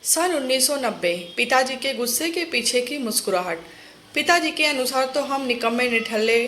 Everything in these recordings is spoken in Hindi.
सन 1990। पिताजी के गुस्से के पीछे की मुस्कुराहट। पिताजी के अनुसार तो हम निकम्मे, निठल्ले,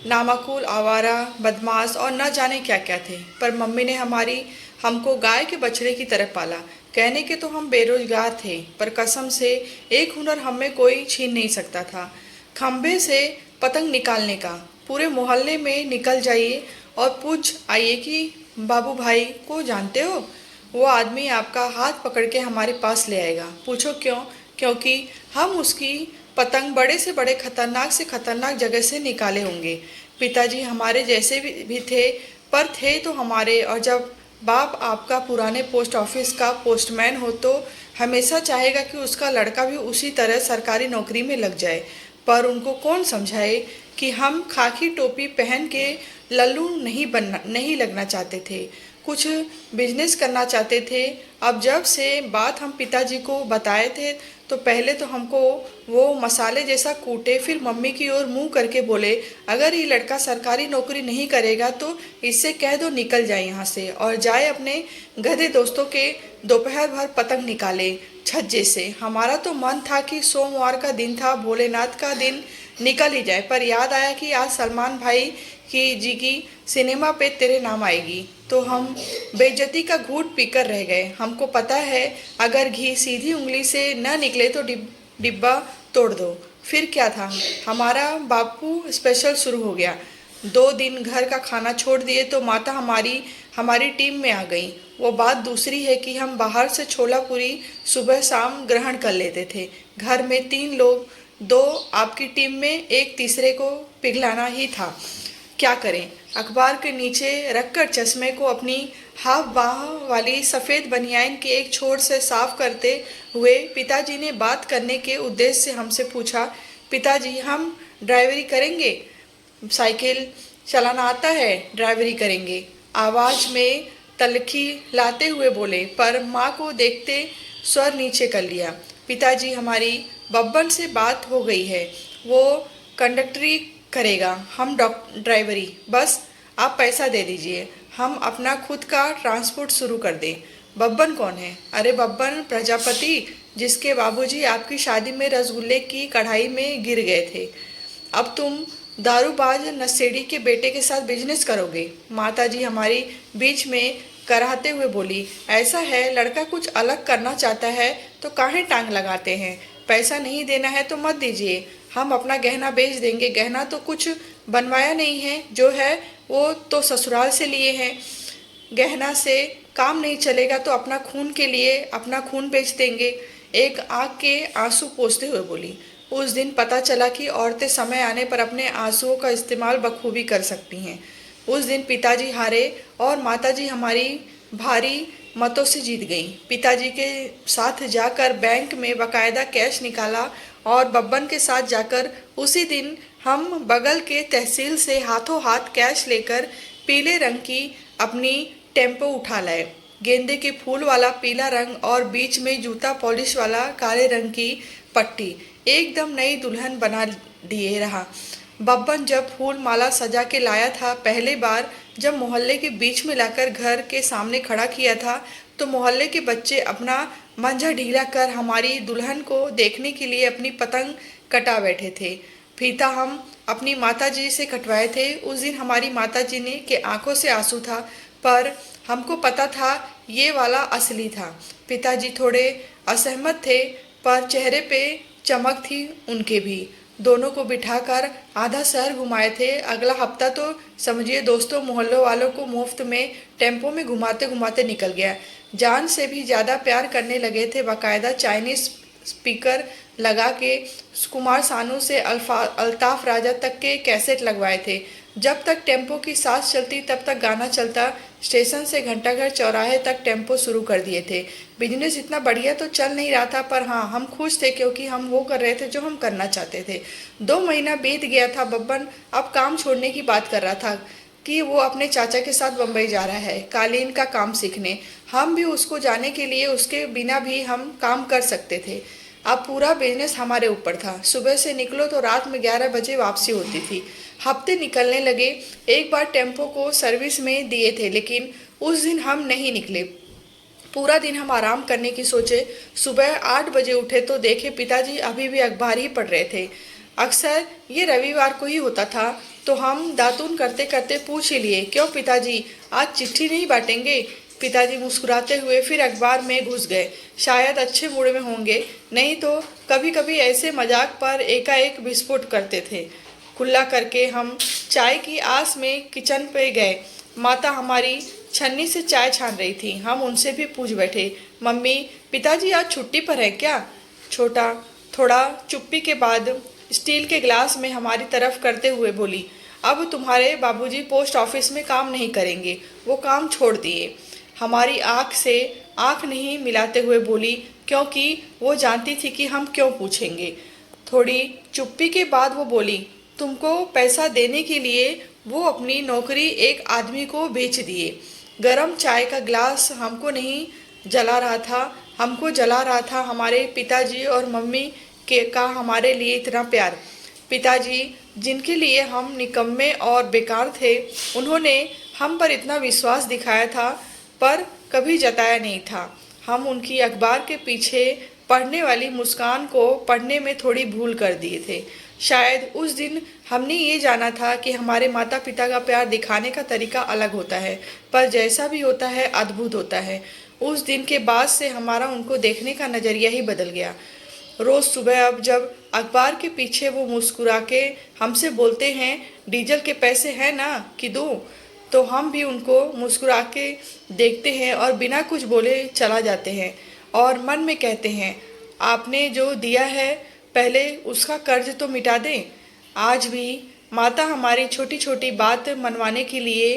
नामाकुल, आवारा, बदमाश और न जाने क्या क्या थे, पर मम्मी ने हमको गाय के बछड़े की तरह पाला। कहने के तो हम बेरोजगार थे, पर कसम से एक हुनर हम में कोई छीन नहीं सकता था। खंभे से पतंग निकालने का। पूरे मोहल्ले में निकल जाइए और पूछ आइए कि बाबू भाई को जानते हो। वो आदमी आपका हाथ पकड़ के हमारे पास ले आएगा। पूछो क्यों? क्योंकि हम उसकी पतंग बड़े से बड़े, खतरनाक से खतरनाक जगह से निकाले होंगे। पिताजी हमारे जैसे भी थे, पर थे तो हमारे। और जब बाप आपका पुराने पोस्ट ऑफिस का पोस्टमैन हो तो हमेशा चाहेगा कि उसका लड़का भी उसी तरह सरकारी नौकरी में लग जाए। पर उनको कौन समझाए कि हम खाकी टोपी पहन के लल्लू नहीं लगना चाहते थे, कुछ बिजनेस करना चाहते थे। अब जब से बात हम पिताजी को बताए थे तो पहले तो हमको वो मसाले जैसा कूटे, फिर मम्मी की ओर मुंह करके बोले, अगर ये लड़का सरकारी नौकरी नहीं करेगा तो इससे कह दो निकल जाए यहाँ से और जाए अपने गधे दोस्तों के दोपहर भर पतंग निकाले छज्जे से। हमारा तो मन था कि सोमवार का दिन था, भोलेनाथ का दिन निकल ही जाए, पर याद आया कि आज सलमान भाई की सिनेमा पे तेरे नाम आएगी, तो हम बेइज्जती का घूंट पीकर रह गए। हमको पता है अगर घी सीधी उंगली से न निकले तो डिब्बा तोड़ दो। फिर क्या था, हमारा बापू स्पेशल शुरू हो गया। 2 दिन घर का खाना छोड़ दिए तो माता हमारी हमारी टीम में आ गई। वो बात दूसरी है कि हम बाहर से छोला पूरी सुबह शाम ग्रहण कर लेते थे। घर में 3 लोग, 2 आपकी टीम में, एक तीसरे को पिघलाना ही था। क्या करें? अखबार के नीचे रखकर चश्मे को अपनी हाफ बाह वाली सफ़ेद बनियान के एक छोर से साफ करते हुए पिताजी ने बात करने के उद्देश्य से हमसे पूछा, पिताजी हम ड्राइवरी करेंगे? साइकिल चलाना आता है? ड्राइवरी करेंगे, आवाज़ में तलखी लाते हुए बोले, पर माँ को देखते स्वर नीचे कर लिया। पिताजी हमारी बब्बन से बात हो गई है, वो कंडक्टरी करेगा, हम ड्राइवरी, बस आप पैसा दे दीजिए, हम अपना खुद का ट्रांसपोर्ट शुरू कर दें। बब्बन कौन है? अरे बब्बन प्रजापति, जिसके बाबूजी आपकी शादी में रसगुल्ले की कढ़ाई में गिर गए थे। अब तुम दारूबाज नशेड़ी के बेटे के साथ बिजनेस करोगे। माताजी हमारी बीच में कराहते हुए बोली, ऐसा है लड़का कुछ अलग करना चाहता है तो काहे टांग लगाते हैं? पैसा नहीं देना है तो मत दीजिए, हम अपना गहना बेच देंगे। गहना तो कुछ बनवाया नहीं है, जो है वो तो ससुराल से लिए हैं। गहना से काम नहीं चलेगा तो अपना खून के लिए अपना खून बेच देंगे। एक आँख के आंसू पोंछते हुए बोली। उस दिन पता चला कि औरतें समय आने पर अपने आंसुओं का इस्तेमाल बखूबी कर सकती हैं। उस दिन पिताजी हारे और माताजी हमारी भारी मतों से जीत गई। पिताजी के साथ जाकर बैंक में बकायदा कैश निकाला और बब्बन के साथ जाकर उसी दिन हम बगल के तहसील से हाथों हाथ कैश लेकर पीले रंग की अपनी टेम्पो उठा लाए। गेंदे के फूल वाला पीला रंग और बीच में जूता पॉलिश वाला काले रंग की पट्टी, एकदम नई दुल्हन बना दिए रहा। बब्बन जब फूल माला सजा के लाया था, पहले बार जब मोहल्ले के बीच में लाकर घर के सामने खड़ा किया था, तो मोहल्ले के बच्चे अपना मंझा ढीला कर हमारी दुल्हन को देखने के लिए अपनी पतंग कटा बैठे थे। फीता हम अपनी माताजी से कटवाए थे। उस दिन हमारी माताजी ने के आंखों से आंसू था, पर हमको पता था ये वाला असली था। पिताजी थोड़े असहमत थे, पर चेहरे पे चमक थी उनके भी। दोनों को बिठाकर आधा शहर घुमाए थे। अगला हफ्ता तो समझिए दोस्तों मोहल्लों वालों को मुफ्त में टेम्पो में घुमाते घुमाते निकल गया। जान से भी ज़्यादा प्यार करने लगे थे। बाकायदा चाइनीज स्पीकर लगा के कुमार सानू से अल्ताफ राजा तक के कैसेट लगवाए थे। जब तक टेम्पो की सांस चलती तब तक गाना चलता। स्टेशन से घंटाघर चौराहे तक टेम्पो शुरू कर दिए थे। बिजनेस इतना बढ़िया तो चल नहीं रहा था, पर हाँ हम खुश थे क्योंकि हम वो कर रहे थे जो हम करना चाहते थे। 2 महीना बीत गया था। बब्बन अब काम छोड़ने की बात कर रहा था कि वो अपने चाचा के साथ बम्बई जा रहा है कालीन का काम सीखने। हम भी उसको जाने के लिए उसके बिना भी हम काम कर सकते थे। अब पूरा बिजनेस हमारे ऊपर था। सुबह से निकलो तो रात में 11 बजे वापसी होती थी। हफ्ते निकलने लगे। एक बार टेम्पो को सर्विस में दिए थे, लेकिन उस दिन हम नहीं निकले। पूरा दिन हम आराम करने की सोचे। सुबह 8 बजे उठे तो देखे पिताजी अभी भी अखबार ही पढ़ रहे थे। अक्सर ये रविवार को ही होता था, तो हम दातून करते करते पूछ ही लिए, क्यों पिताजी, आज चिट्ठी नहीं बांटेंगे? पिताजी मुस्कुराते हुए फिर अखबार में घुस गए। शायद अच्छे मूड में होंगे, नहीं तो कभी कभी ऐसे मजाक पर एकाएक विस्फोट करते थे। कुल्ला करके हम चाय की आस में किचन पे गए। माता हमारी छन्नी से चाय छान रही थी। हम उनसे भी पूछ बैठे, मम्मी, पिताजी आज छुट्टी पर है क्या? छोटा थोड़ा चुप्पी के बाद स्टील के गिलास में हमारी तरफ करते हुए बोली, अब तुम्हारे बाबूजी पोस्ट ऑफिस में काम नहीं करेंगे, वो काम छोड़ दिए। हमारी आंख से आंख नहीं मिलाते हुए बोली, क्योंकि वो जानती थी कि हम क्यों पूछेंगे। थोड़ी चुप्पी के बाद वो बोली, तुमको पैसा देने के लिए वो अपनी नौकरी एक आदमी को बेच दिए। गरम चाय का गिलास हमको जला रहा था हमारे पिताजी और मम्मी के का हमारे लिए इतना प्यार। पिताजी जिनके लिए हम निकम्मे और बेकार थे, उन्होंने हम पर इतना विश्वास दिखाया था पर कभी जताया नहीं था। हम उनकी अखबार के पीछे पढ़ने वाली मुस्कान को पढ़ने में थोड़ी भूल कर दिए थे। शायद उस दिन हमने ये जाना था कि हमारे माता पिता का प्यार दिखाने का तरीका अलग होता है, पर जैसा भी होता है अद्भुत होता है। उस दिन के बाद से हमारा उनको देखने का नज़रिया ही बदल गया। रोज़ सुबह अब जब अखबार के पीछे वो मुस्कुरा के हमसे बोलते हैं, डीजल के पैसे हैं ना कि दूँ, तो हम भी उनको मुस्कुरा के देखते हैं और बिना कुछ बोले चला जाते हैं और मन में कहते हैं, आपने जो दिया है पहले उसका कर्ज तो मिटा दें। आज भी माता हमारी छोटी छोटी बात मनवाने के लिए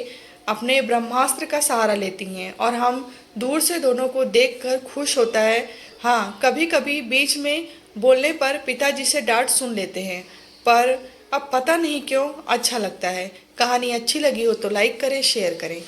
अपने ब्रह्मास्त्र का सहारा लेती हैं और हम दूर से दोनों को देखकर खुश होता है। हाँ, कभी कभी बीच में बोलने पर पिताजी से डांट सुन लेते हैं, पर अब पता नहीं क्यों अच्छा लगता है। कहानी अच्छी लगी हो तो लाइक करें, शेयर करें।